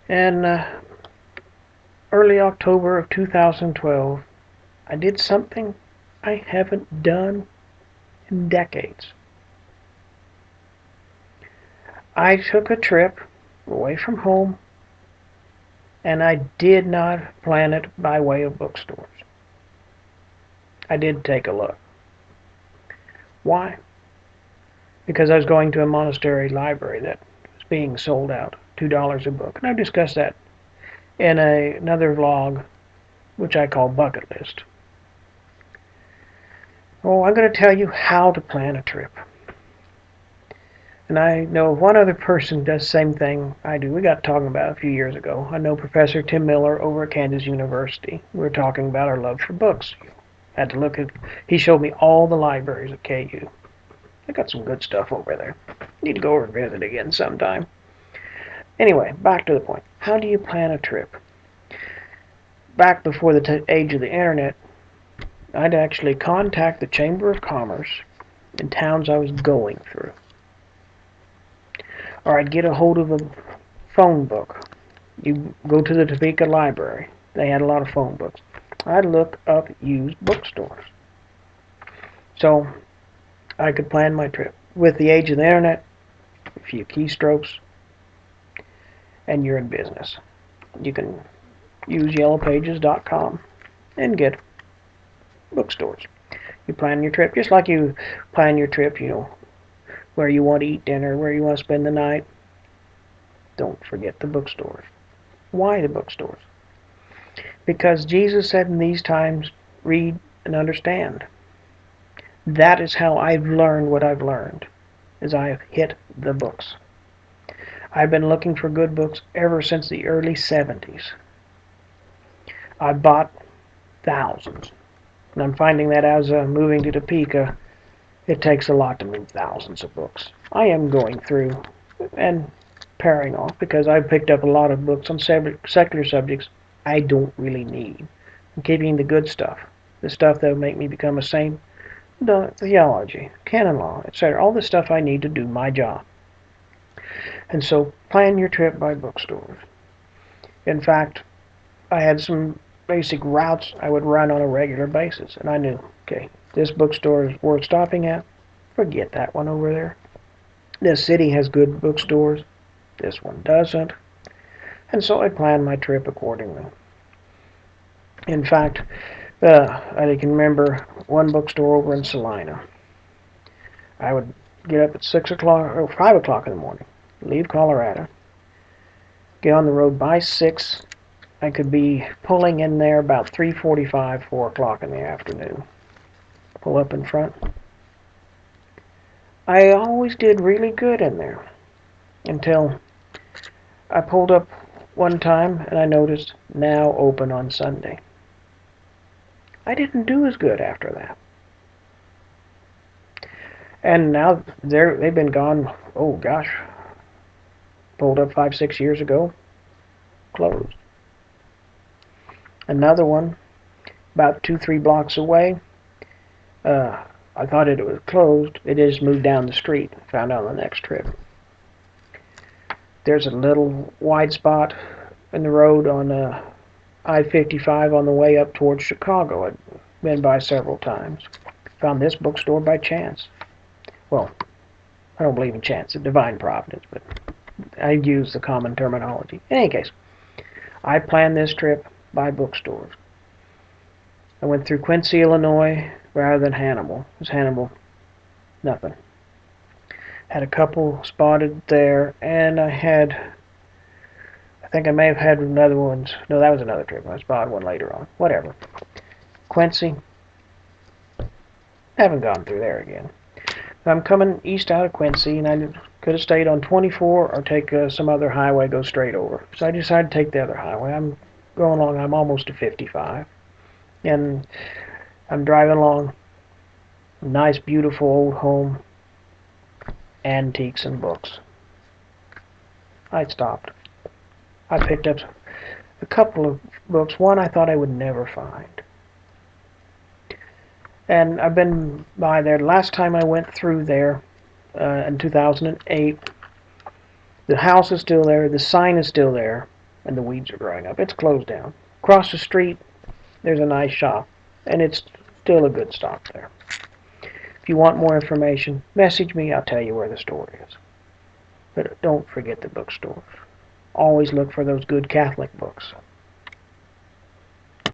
And early October of 2012, I did something I haven't done in decades. I took a trip away from home, and I did not plan it by way of bookstores. I did take a look. Why? Because I was going to a monastery library that was being sold out, $2 a book. And I've discussed that in another vlog, which I call Bucket List. Oh, I'm going to tell you how to plan a trip. And I know one other person does the same thing I do. We got talking about it a few years ago. I know Professor Tim Miller over at Kansas University. We were talking about our love for books. Had to look at. He showed me all the libraries at KU. They got some good stuff over there. Need to go over and visit again sometime. Anyway, back to the point. How do you plan a trip? Back before the age of the internet, I'd actually contact the Chamber of Commerce in towns I was going through. Or I'd get a hold of a phone book. You go to the Topeka Library. They had a lot of phone books. I'd look up used bookstores. So I could plan my trip. With the age of the internet, a few keystrokes, and you're in business. You can use yellowpages.com and get bookstores. You plan your trip just like you plan your trip, where you want to eat dinner, where you want to spend the night. Don't forget the bookstores. Why the bookstores? Because Jesus said in these times, read and understand. That is how I've learned what I've learned, as I've hit the books. I've been looking for good books ever since the early 70s. I bought thousands. And I'm finding that as moving to Topeka, it takes a lot to move thousands of books. I am going through and paring off because I've picked up a lot of books on secular subjects I don't really need. I'm keeping the good stuff, the stuff that will make me become a saint, the theology, canon law, etc. All the stuff I need to do my job. And so plan your trip by bookstores. In fact, I had some basic routes I would run on a regular basis, and I knew, okay, this bookstore is worth stopping at. Forget that one over there. This city has good bookstores. This one doesn't. And so I planned my trip accordingly. In fact, I can remember one bookstore over in Salina. I would get up at 6 o'clock or 5 o'clock in the morning, leave Colorado, get on the road by 6. I could be pulling in there about 3:45, 4 o'clock in the afternoon. Pull up in front. I always did really good in there until I pulled up one time and I noticed now open on Sunday. I didn't do as good after that. And now they've been gone, oh gosh, pulled up 5, 6 years ago, closed. Another one, about 2, 3 blocks away, I thought it was closed. It just moved down the street. Found out on the next trip. There's a little wide spot in the road on I-55 on the way up towards Chicago. I'd been by several times. Found this bookstore by chance. Well, I don't believe in chance, it's divine providence, but I use the common terminology. In any case, I planned this trip by bookstores. I went through Quincy, Illinois, rather than Hannibal. Because Hannibal, nothing. Had a couple spotted there, and I think I may have had another one. No, that was another trip. I spotted one later on. Whatever. Quincy, haven't gone through there again. I'm coming east out of Quincy, and I could have stayed on 24 or take some other highway, go straight over. So I decided to take the other highway. I'm going along. I'm almost to 55. And I'm driving along. Nice, beautiful old home. Antiques and books. I stopped. I picked up a couple of books. One I thought I would never find. And I've been by there. Last time I went through there in 2008, the house is still there. The sign is still there. and the weeds are growing up. It's closed down. Across the street, there's a nice shop, and it's still a good stop there. If you want more information, message me. I'll tell you where the store is. But don't forget the bookstore. Always look for those good Catholic books.